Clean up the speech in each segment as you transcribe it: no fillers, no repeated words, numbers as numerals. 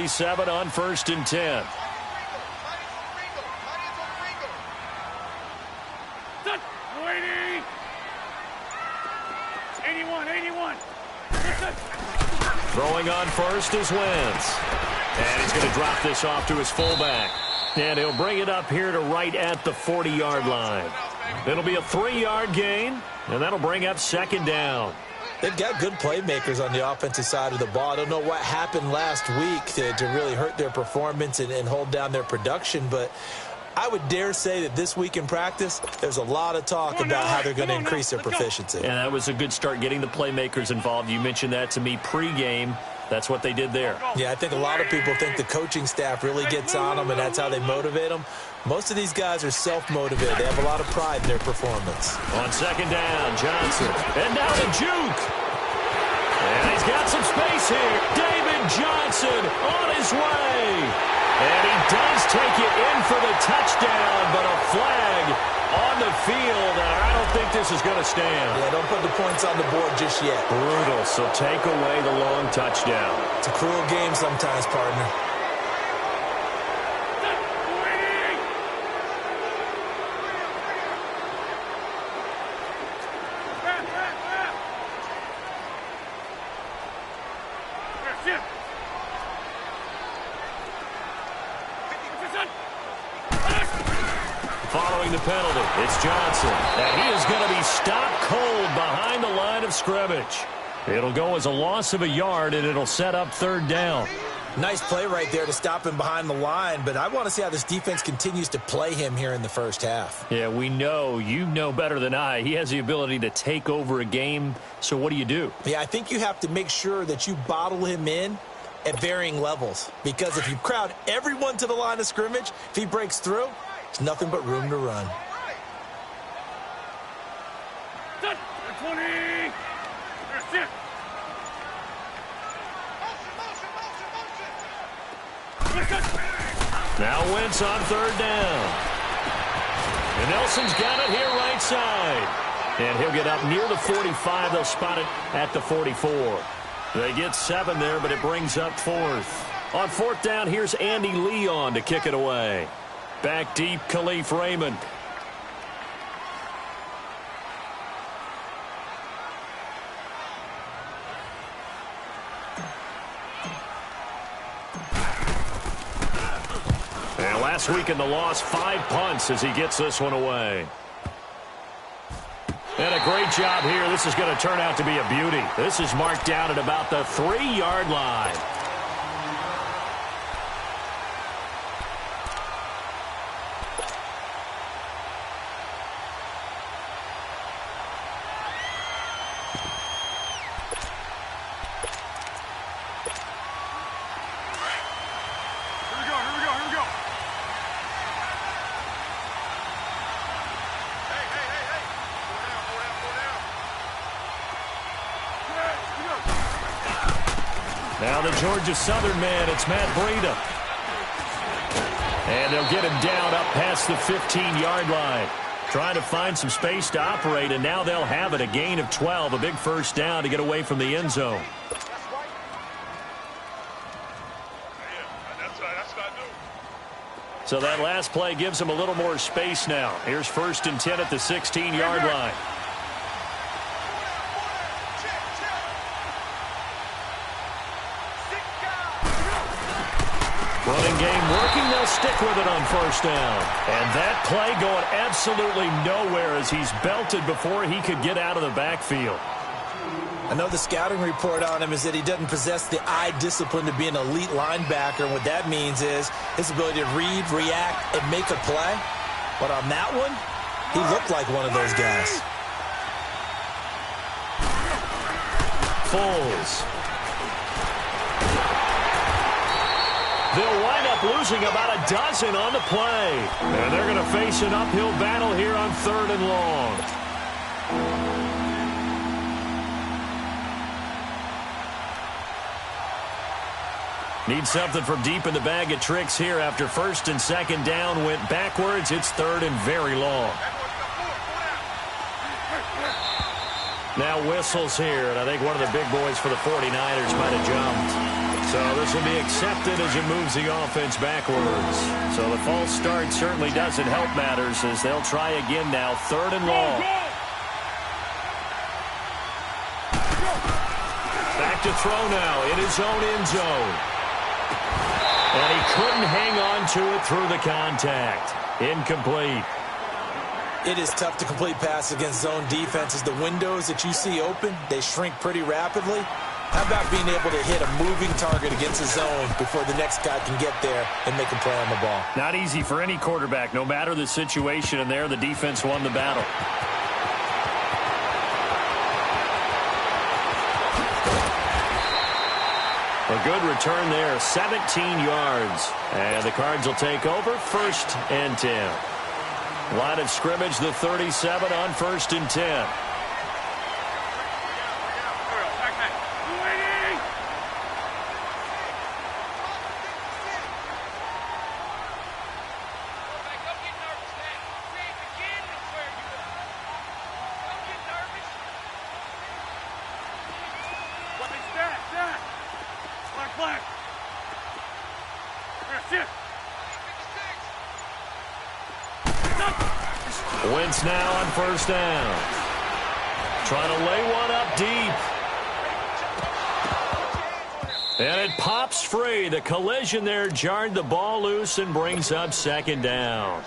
37 on 1st and 10. Throwing on first is Wentz. And he's going to drop this off to his fullback. And he'll bring it up here to right at the 40-yard line. It'll be a 3-yard gain, and that'll bring up 2nd down. They've got good playmakers on the offensive side of the ball. I don't know what happened last week to really hurt their performance and hold down their production, but I would dare say that this week in practice, there's a lot of talk about how they're going to increase their proficiency. And that was a good start getting the playmakers involved. You mentioned that to me pregame. That's what they did there. Yeah, I think a lot of people think the coaching staff really gets on them, and that's how they motivate them. Most of these guys are self-motivated. They have a lot of pride in their performance. On 2nd down, Johnson. And now the juke. And he's got some space here. David Johnson on his way. And he does take it in for the touchdown, but a flag on the field, and I don't think this is going to stand. Yeah, don't put the points on the board just yet. Brutal, so take away the long touchdown. It's a cruel game sometimes, partner. Following the penalty, it's Johnson. And he is going to be stopped cold behind the line of scrimmage. It'll go as a loss of a yard, and it'll set up 3rd down. Nice play right there to stop him behind the line, but I want to see how this defense continues to play him here in the first half. Yeah, we know. You know better than I. He has the ability to take over a game, so what do? Yeah, I think you have to make sure that you bottle him in at varying levels, because if you crowd everyone to the line of scrimmage, if he breaks through, there's nothing but room to run. Now Wentz on 3rd down. And Nelson's got it here right side. And he'll get up near the 45. They'll spot it at the 44. They get 7 there, but it brings up 4th. On 4th down, here's Andy Leon to kick it away. Back deep, Khalif Raymond. And last week in the loss, 5 punts as he gets this one away. And a great job here. This is going to turn out to be a beauty. This is marked down at about the 3-yard line. Now the Georgia Southern man, it's Matt Breida. And they'll get him down up past the 15-yard line. Trying to find some space to operate, and now they'll have it. A gain of 12, a big 1st down to get away from the end zone. So that last play gives him a little more space now. Here's 1st and 10 at the 16-yard line. Running game working. They'll stick with it on 1st down. And that play going absolutely nowhere as he's belted before he could get out of the backfield. I know the scouting report on him is that he doesn't possess the eye discipline to be an elite linebacker. And what that means is his ability to read, react, and make a play. But on that one, he looked like one of those guys. Foles. They'll wind up losing about a dozen on the play. And they're going to face an uphill battle here on 3rd and long. Need something from deep in the bag of tricks here after 1st and 2nd down went backwards. It's 3rd and very long. Now whistles here, and I think one of the big boys for the 49ers might have jumped. So this will be accepted as it moves the offense backwards. So the false start certainly doesn't help matters as they'll try again now, 3rd and long. Back to throw now in his own end zone. And he couldn't hang on to it through the contact. Incomplete. It is tough to complete passes against zone defenses. The windows that you see open, they shrink pretty rapidly. How about being able to hit a moving target against a zone before the next guy can get there and make a play on the ball? Not easy for any quarterback. No matter the situation, and there the defense won the battle. A good return there, 17 yards. And the Cards will take over, 1st and 10. Line of scrimmage, the 37 on 1st and 10. Wentz now on 1st down. Trying to lay one up deep. And it pops free. The collision there jarred the ball loose and brings up 2nd down.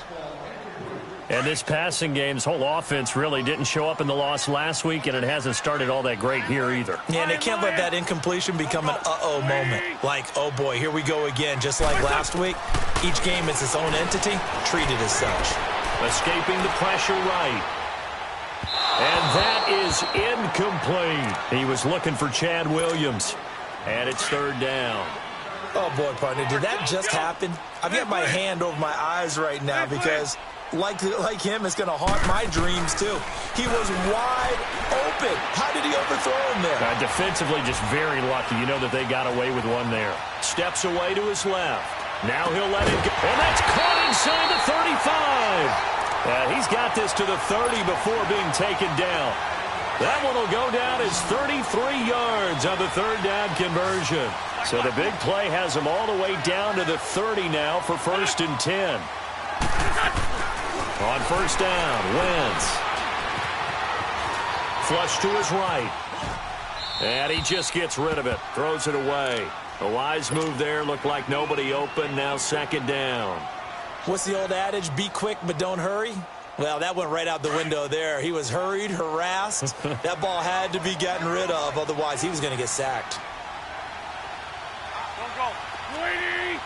And this passing game, this whole offense really didn't show up in the loss last week, and it hasn't started all that great here either. Yeah, and they can't let that incompletion become an uh-oh moment. Like, oh boy, here we go again. Just like last week, each game is its own entity, treated as such. Escaping the pressure right. And that is incomplete. He was looking for Chad Williams. And it's 3rd down. Oh, boy, partner, did that just happen? I've got my hand over my eyes right now because, like him, it's going to haunt my dreams, too. He was wide open. How did he overthrow him there? Defensively, just very lucky. You know that they got away with one there. Steps away to his left. Now he'll let it go. And that's caught inside the 35. He's got this to the 30 before being taken down. That one will go down as 33 yards on the 3rd down conversion. So the big play has him all the way down to the 30 now for 1st and 10. On 1st down, Wentz. Flush to his right. And he just gets rid of it. Throws it away. A wise move there. Looked like nobody open. Now 2nd down. What's the old adage? Be quick, but don't hurry. Well, that went right out the window there. He was hurried, harassed. That ball had to be gotten rid of. Otherwise, he was going to get sacked. Don't go. Lady!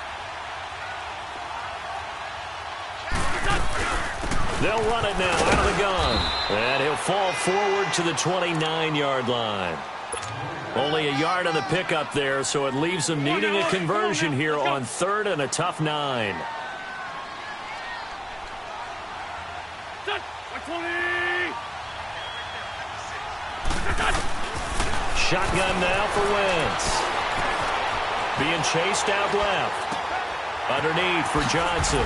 They'll run it now out of the gun. And he'll fall forward to the 29-yard line. Only a yard on the pickup there, so it leaves them needing a conversion here on 3rd and a tough 9. Shotgun now for Wentz. Being chased out left. Underneath for Johnson.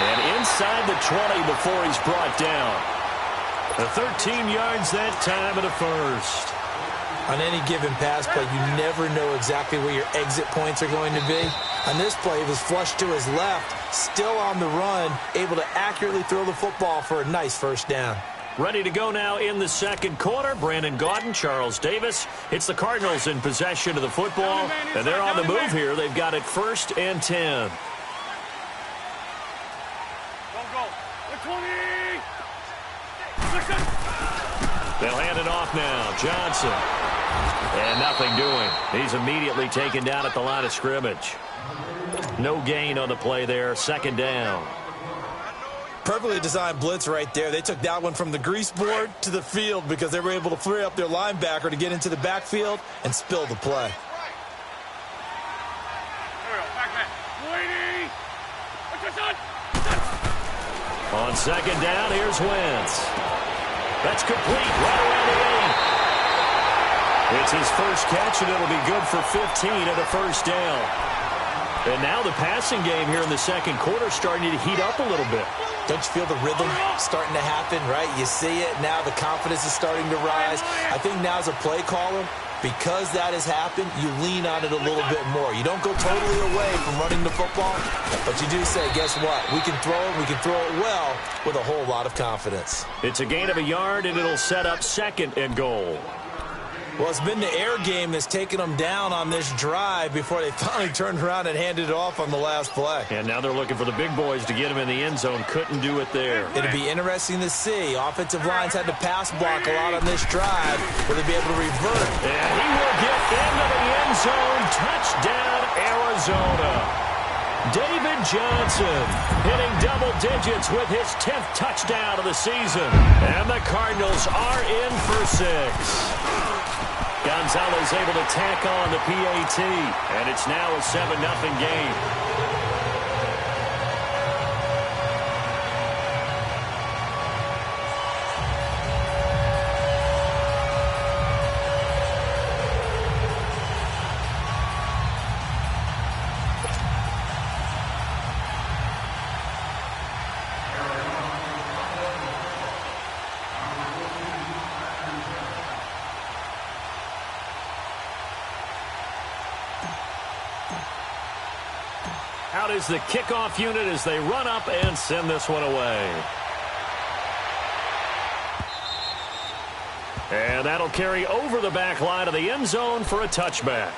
And inside the 20 before he's brought down. The 13 yards that time of the 1st. On any given pass play, you never know exactly where your exit points are going to be. On this play, it was flushed to his left, still on the run, able to accurately throw the football for a nice 1st down. Ready to go now in the 2nd quarter. Brandon Gaudin, Charles Davis. It's the Cardinals in possession of the football, and they're on the move here. They've got it 1st and 10. Don't go. 20. They'll hand it off now. Johnson. And nothing doing. He's immediately taken down at the line of scrimmage. No gain on the play there. 2nd down. Perfectly designed blitz right there. They took that one from the grease board to the field because they were able to free up their linebacker to get into the backfield and spill the play. On 2nd down, here's Wentz. That's complete right around the 8. It's his first catch, and it'll be good for 15 at a 1st down. And now the passing game here in the 2nd quarter starting to heat up a little bit. Don't you feel the rhythm starting to happen, right? You see it. Now the confidence is starting to rise. I think now as a play caller, because that has happened, you lean on it a little bit more. You don't go totally away from running the football, but you do say, guess what? We can throw it well with a whole lot of confidence. It's a gain of a yard, and it'll set up 2nd and goal. Well, it's been the air game that's taken them down on this drive before they finally turned around and handed it off on the last play. And now they're looking for the big boys to get him in the end zone. Couldn't do it there. It'll be interesting to see. Offensive lines had to pass block a lot on this drive. Will they be able to revert? And he will get into the end zone. Touchdown, Arizona. David Johnson hitting double digits with his 10th touchdown of the season. And the Cardinals are in for 6. Gonzalez able to tack on the PAT, and it's now a 7-0 game. Out is the kickoff unit as they run up and send this one away. And that'll carry over the back line of the end zone for a touchback.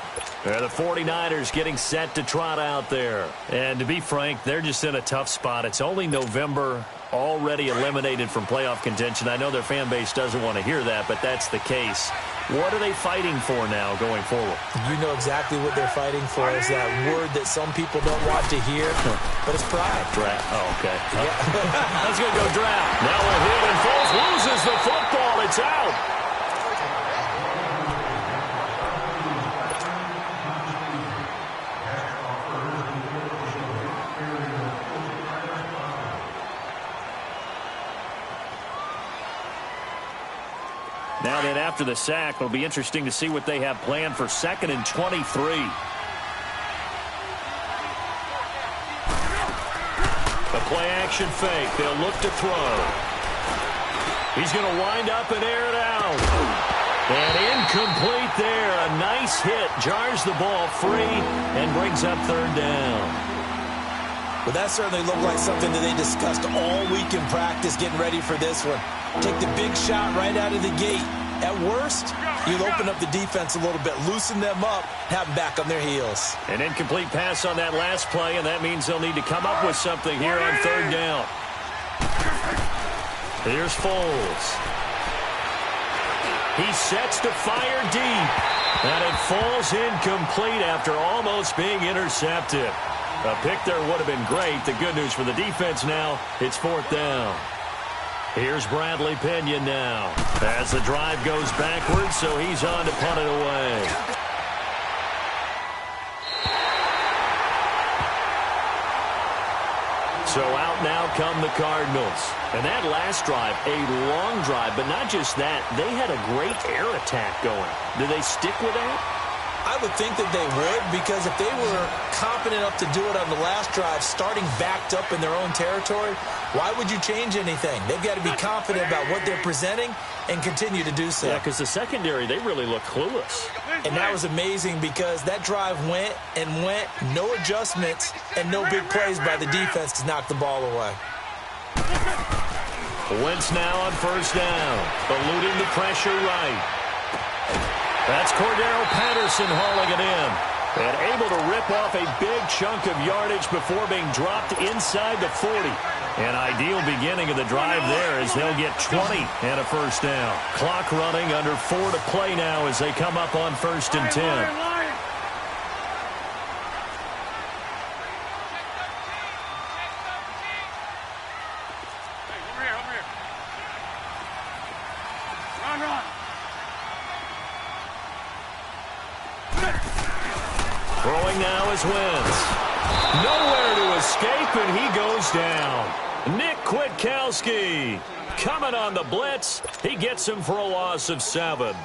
The 49ers getting set to trot out there. And to be frank, they're just in a tough spot. It's only November, already eliminated from playoff contention. I know their fan base doesn't want to hear that, but that's the case. What are they fighting for now going forward? You know exactly what they're fighting for. Is that word that some people don't want to hear, but it's pride. Draft. Oh, okay. Yeah. That's going to go draft. Now a hit and Foles loses the football. It's out. Now then, after the sack, it'll be interesting to see what they have planned for 2nd and 23. The play-action fake. They'll look to throw. He's going to wind up and air it out. And incomplete there. A nice hit. Jars the ball free and brings up 3rd down. Well, that certainly looked like something that they discussed all week in practice getting ready for this one. Take the big shot right out of the gate. At worst, you'll open up the defense a little bit, loosen them up, have them back on their heels. An incomplete pass on that last play, and that means they'll need to come up with something here on 3rd down. Here's Foles. He sets to fire deep, and it falls incomplete after almost being intercepted. A pick there would have been great. The good news for the defense now, it's 4th down. Here's Bradley Pena now. As the drive goes backwards, so he's on to punt it away. So out now come the Cardinals. And that last drive, a long drive, but not just that. They had a great air attack going. Do they stick with that? I would think that they would, because if they were confident enough to do it on the last drive, starting backed up in their own territory, why would you change anything? They've got to be confident about what they're presenting and continue to do so. Yeah, because the secondary, they really look clueless. And that was amazing because that drive went and went, no adjustments, and no big plays by the defense to knock the ball away. Wentz now on 1st down, eluding the pressure right. That's Cordero Patterson hauling it in. And able to rip off a big chunk of yardage before being dropped inside the 40. An ideal beginning of the drive there as they'll get 20 and a 1st down. Clock running, under 4 to play now as they come up on 1st and 10. Throwing now is Wentz. Nowhere to escape, and he goes down. Nick Kwiatkowski coming on the blitz. He gets him for a loss of 7.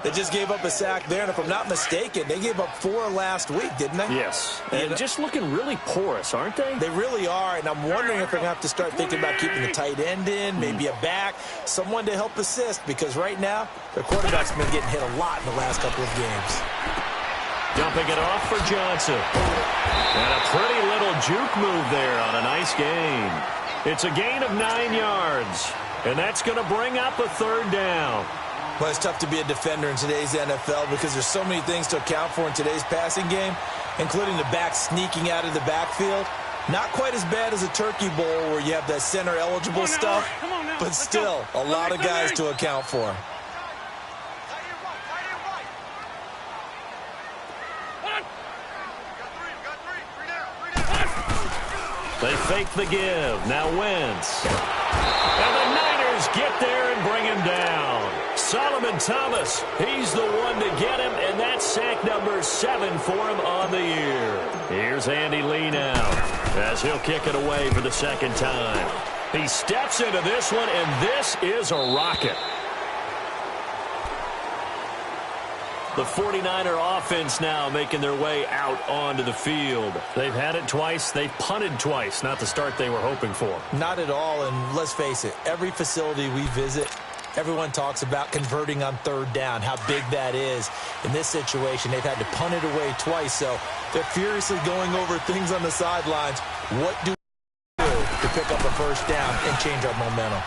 They just gave up a sack there, and if I'm not mistaken, they gave up 4 last week, didn't they? Yes, and just looking really porous, aren't they? They really are, and I'm wondering if they're going to have to start thinking about keeping the tight end in, maybe a back, someone to help assist, because right now, their quarterback's been getting hit a lot in the last couple of games. Dumping it off for Johnson. And a pretty little juke move there on a nice gain. It's a gain of 9 yards, and that's going to bring up a 3rd down. Well, it's tough to be a defender in today's NFL because there's so many things to account for in today's passing game, including the back sneaking out of the backfield. Not quite as bad as a turkey bowl where you have that center-eligible stuff, but still a lot of guys to account for. They fake the give. Now Wentz. And the Niners get there and bring him down. Solomon Thomas, he's the one to get him, and that's sack number 7 for him on the year. Here's Andy Lee now as he'll kick it away for the 2nd time. He steps into this one, and this is a rocket. The 49er offense now making their way out onto the field. They've had it twice. They've punted twice. Not the start they were hoping for. Not at all, and let's face it, every facility we visit, everyone talks about converting on 3rd down, how big that is. In this situation, they've had to punt it away twice, so they're furiously going over things on the sidelines. What do we do to pick up a 1st down and change our momentum?